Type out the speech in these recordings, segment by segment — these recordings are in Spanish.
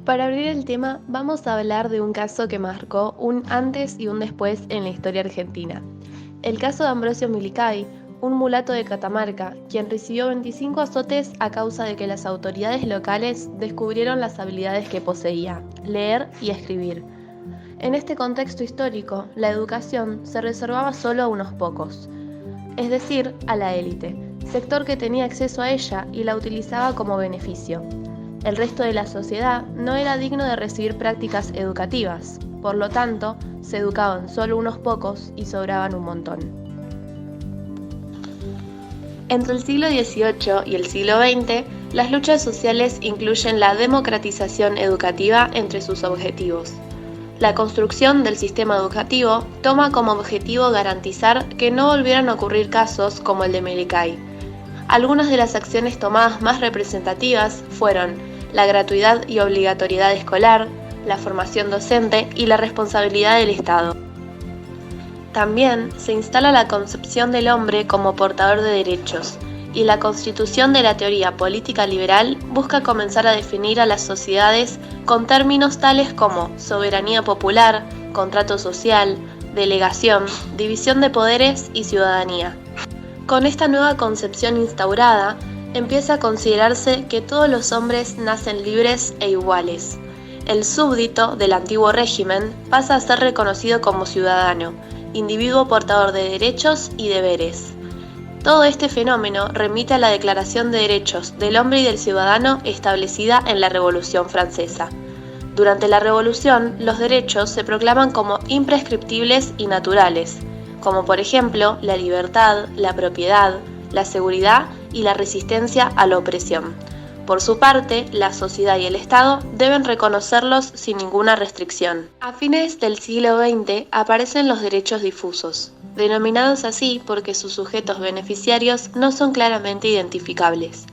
Para abrir el tema, vamos a hablar de un caso que marcó un antes y un después en la historia argentina. El caso de Ambrosio Milicay, un mulato de Catamarca, quien recibió 25 azotes a causa de que las autoridades locales descubrieron las habilidades que poseía, leer y escribir. En este contexto histórico, la educación se reservaba solo a unos pocos, es decir, a la élite, sector que tenía acceso a ella y la utilizaba como beneficio. El resto de la sociedad no era digno de recibir prácticas educativas, por lo tanto, se educaban solo unos pocos y sobraban un montón. Entre el siglo XVIII y el siglo XX, las luchas sociales incluyen la democratización educativa entre sus objetivos. La construcción del sistema educativo toma como objetivo garantizar que no volvieran a ocurrir casos como el de Milicay. Algunas de las acciones tomadas más representativas fueron la gratuidad y obligatoriedad escolar, la formación docente y la responsabilidad del Estado. También se instala la concepción del hombre como portador de derechos, y la constitución de la teoría política liberal busca comenzar a definir a las sociedades con términos tales como soberanía popular, contrato social, delegación, división de poderes y ciudadanía. Con esta nueva concepción instaurada, empieza a considerarse que todos los hombres nacen libres e iguales. El súbdito del antiguo régimen pasa a ser reconocido como ciudadano, individuo portador de derechos y deberes. Todo este fenómeno remite a la Declaración de Derechos del Hombre y del Ciudadano establecida en la Revolución Francesa. Durante la Revolución, los derechos se proclaman como imprescriptibles y naturales, como por ejemplo la libertad, la propiedad, la seguridad y la resistencia a la opresión. Por su parte, la sociedad y el Estado deben reconocerlos sin ninguna restricción. A fines del siglo XX aparecen los derechos difusos, denominados así porque sus sujetos beneficiarios no son claramente identificables.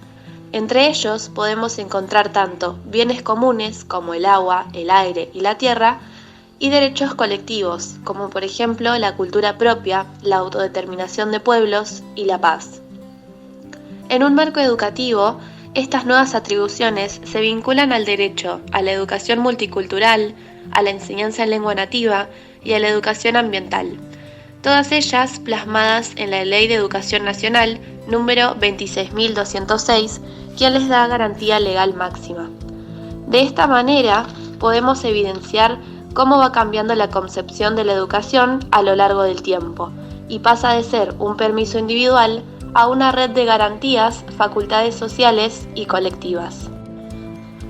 Entre ellos podemos encontrar tanto bienes comunes como el agua, el aire y la tierra, y derechos colectivos, como por ejemplo la cultura propia, la autodeterminación de pueblos y la paz. En un marco educativo, estas nuevas atribuciones se vinculan al derecho, a la educación multicultural, a la enseñanza en lengua nativa y a la educación ambiental, todas ellas plasmadas en la Ley de Educación Nacional número 26.206, quien les da garantía legal máxima. De esta manera, podemos evidenciar cómo va cambiando la concepción de la educación a lo largo del tiempo, y pasa de ser un permiso individual a una red de garantías, facultades sociales y colectivas.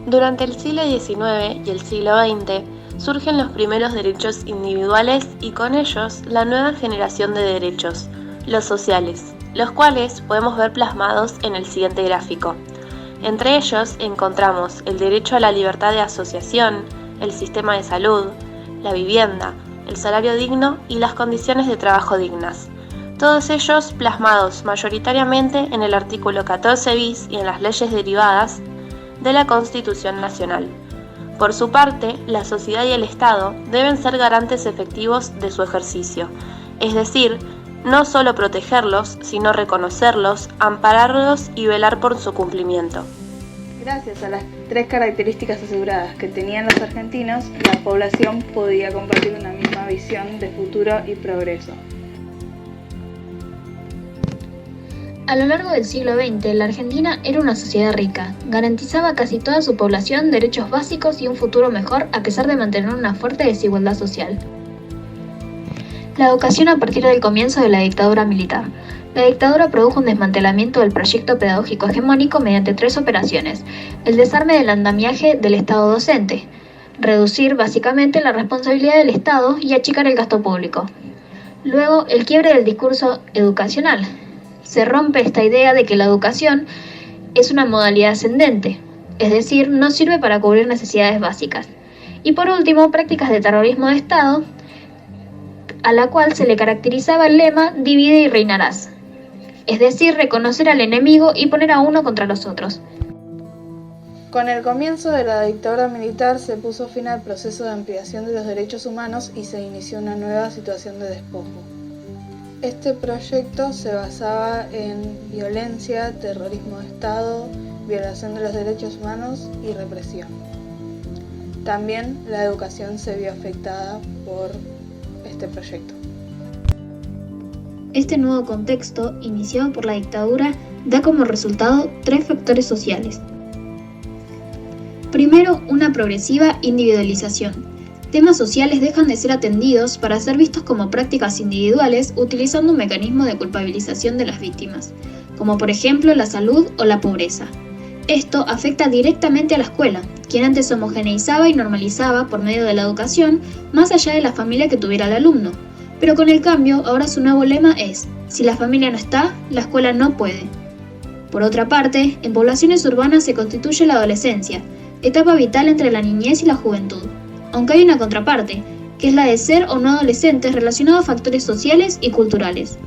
Durante el siglo XIX y el siglo XX surgen los primeros derechos individuales y con ellos la nueva generación de derechos, los sociales, los cuales podemos ver plasmados en el siguiente gráfico. Entre ellos encontramos el derecho a la libertad de asociación, el sistema de salud, la vivienda, el salario digno y las condiciones de trabajo dignas. Todos ellos plasmados mayoritariamente en el artículo 14 bis y en las leyes derivadas de la Constitución Nacional. Por su parte, la sociedad y el Estado deben ser garantes efectivos de su ejercicio, es decir, no solo protegerlos, sino reconocerlos, ampararlos y velar por su cumplimiento. Gracias a las tres características aseguradas que tenían los argentinos, la población podía compartir una misma visión de futuro y progreso. A lo largo del siglo XX, la Argentina era una sociedad rica, garantizaba a casi toda su población derechos básicos y un futuro mejor a pesar de mantener una fuerte desigualdad social. La educación a partir del comienzo de la dictadura militar. La dictadura produjo un desmantelamiento del proyecto pedagógico hegemónico mediante tres operaciones: el desarme del andamiaje del Estado docente, reducir básicamente la responsabilidad del Estado y achicar el gasto público. Luego, el quiebre del discurso educacional. Se rompe esta idea de que la educación es una modalidad ascendente, es decir, no sirve para cubrir necesidades básicas. Y por último, prácticas de terrorismo de Estado, a la cual se le caracterizaba el lema «divide y reinarás», es decir, reconocer al enemigo y poner a uno contra los otros. Con el comienzo de la dictadura militar se puso fin al proceso de ampliación de los derechos humanos y se inició una nueva situación de despojo. Este proyecto se basaba en violencia, terrorismo de Estado, violación de los derechos humanos y represión. También la educación se vio afectada por este proyecto. Este nuevo contexto, iniciado por la dictadura, da como resultado 3 factores sociales. Primero, una progresiva individualización. Temas sociales dejan de ser atendidos para ser vistos como prácticas individuales utilizando un mecanismo de culpabilización de las víctimas, como por ejemplo la salud o la pobreza. Esto afecta directamente a la escuela, quien antes homogeneizaba y normalizaba por medio de la educación, más allá de la familia que tuviera el alumno. Pero con el cambio, ahora su nuevo lema es: si la familia no está, la escuela no puede. Por otra parte, en poblaciones urbanas se constituye la adolescencia, etapa vital entre la niñez y la juventud. Aunque hay una contraparte, que es la de ser o no adolescentes relacionado a factores sociales y culturales.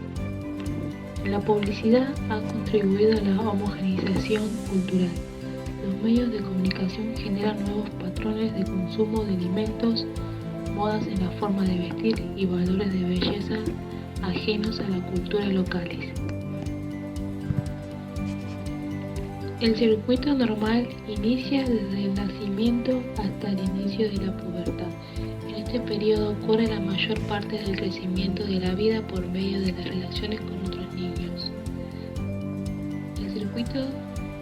La publicidad ha contribuido a la homogeneización cultural. Los medios de comunicación generan nuevos patrones de consumo de alimentos, modas en la forma de vestir y valores de belleza ajenos a la cultura locales. El circuito normal inicia desde el nacimiento hasta el inicio de la pubertad. En este periodo ocurre la mayor parte del crecimiento de la vida por medio de las relaciones con otros niños. El circuito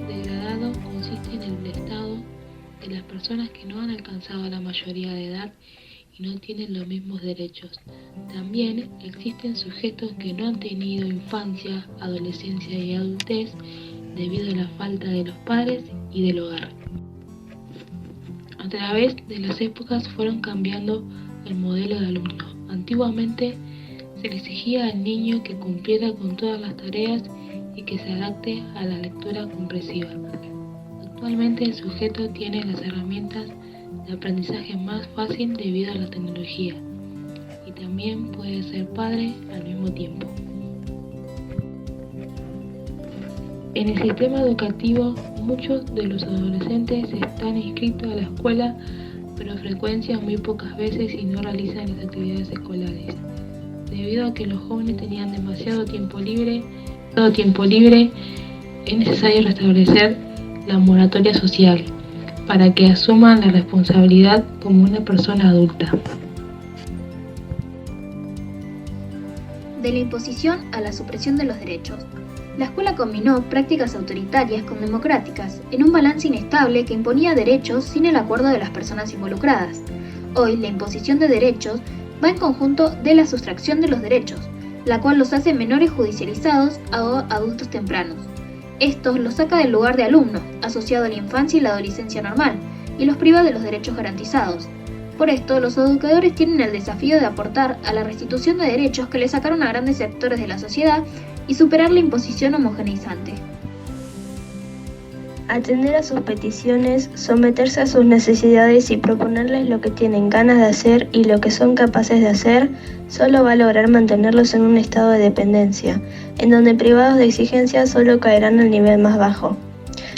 degradado consiste en el estado de las personas que no han alcanzado la mayoría de edad y no tienen los mismos derechos. También existen sujetos que no han tenido infancia, adolescencia y adultez debido a la falta de los padres y del hogar. A través de las épocas fueron cambiando el modelo de alumno. Antiguamente se le exigía al niño que cumpliera con todas las tareas y que se adapte a la lectura comprensiva. Actualmente el sujeto tiene las herramientas de aprendizaje más fácil debido a la tecnología y también puede ser padre al mismo tiempo. En el sistema educativo, muchos de los adolescentes están inscritos a la escuela, pero frecuencian muy pocas veces y no realizan las actividades escolares. Debido a que los jóvenes tenían demasiado tiempo libre, es necesario restablecer la moratoria social para que asuman la responsabilidad como una persona adulta. De la imposición a la supresión de los derechos. La escuela combinó prácticas autoritarias con democráticas, en un balance inestable que imponía derechos sin el acuerdo de las personas involucradas. Hoy, la imposición de derechos va en conjunto de la sustracción de los derechos, la cual los hace menores judicializados a adultos tempranos. Esto los saca del lugar de alumno, asociado a la infancia y la adolescencia normal, y los priva de los derechos garantizados. Por esto, los educadores tienen el desafío de aportar a la restitución de derechos que le sacaron a grandes sectores de la sociedad y superar la imposición homogeneizante. Atender a sus peticiones, someterse a sus necesidades y proponerles lo que tienen ganas de hacer y lo que son capaces de hacer, solo va a lograr mantenerlos en un estado de dependencia, en donde privados de exigencia solo caerán al nivel más bajo.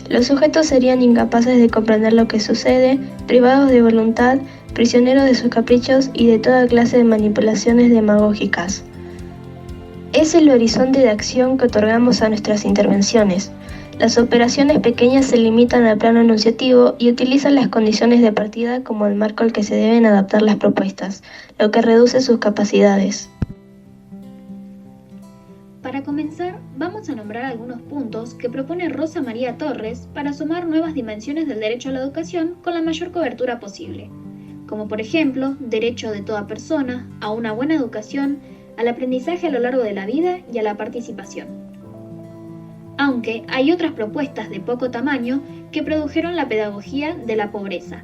Los sujetos serían incapaces de comprender lo que sucede, privados de voluntad, prisioneros de sus caprichos y de toda clase de manipulaciones demagógicas. Es el horizonte de acción que otorgamos a nuestras intervenciones. Las operaciones pequeñas se limitan al plano enunciativo y utilizan las condiciones de partida como el marco al que se deben adaptar las propuestas, lo que reduce sus capacidades. Para comenzar, vamos a nombrar algunos puntos que propone Rosa María Torres para sumar nuevas dimensiones del derecho a la educación con la mayor cobertura posible, como por ejemplo, derecho de toda persona a una buena educación, al aprendizaje a lo largo de la vida y a la participación. Aunque hay otras propuestas de poco tamaño que produjeron la pedagogía de la pobreza,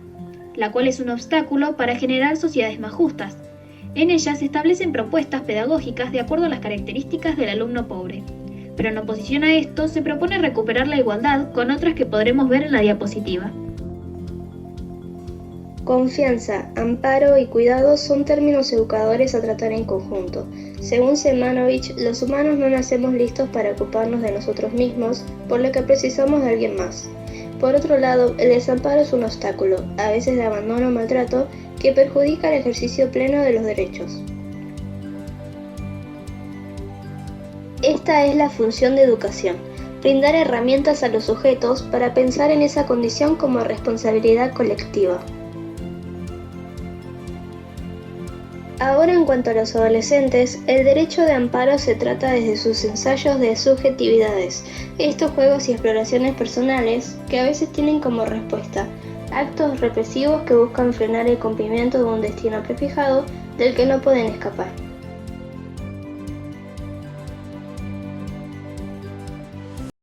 la cual es un obstáculo para generar sociedades más justas. En ellas se establecen propuestas pedagógicas de acuerdo a las características del alumno pobre, pero en oposición a esto se propone recuperar la igualdad con otras que podremos ver en la diapositiva. Confianza, amparo y cuidado son términos educadores a tratar en conjunto. Según Semanovich, los humanos no nacemos listos para ocuparnos de nosotros mismos, por lo que precisamos de alguien más. Por otro lado, el desamparo es un obstáculo, a veces de abandono o maltrato, que perjudica el ejercicio pleno de los derechos. Esta es la función de educación, brindar herramientas a los sujetos para pensar en esa condición como responsabilidad colectiva. Ahora, en cuanto a los adolescentes, el derecho de amparo se trata desde sus ensayos de subjetividades, estos juegos y exploraciones personales que a veces tienen como respuesta actos represivos que buscan frenar el cumplimiento de un destino prefijado del que no pueden escapar.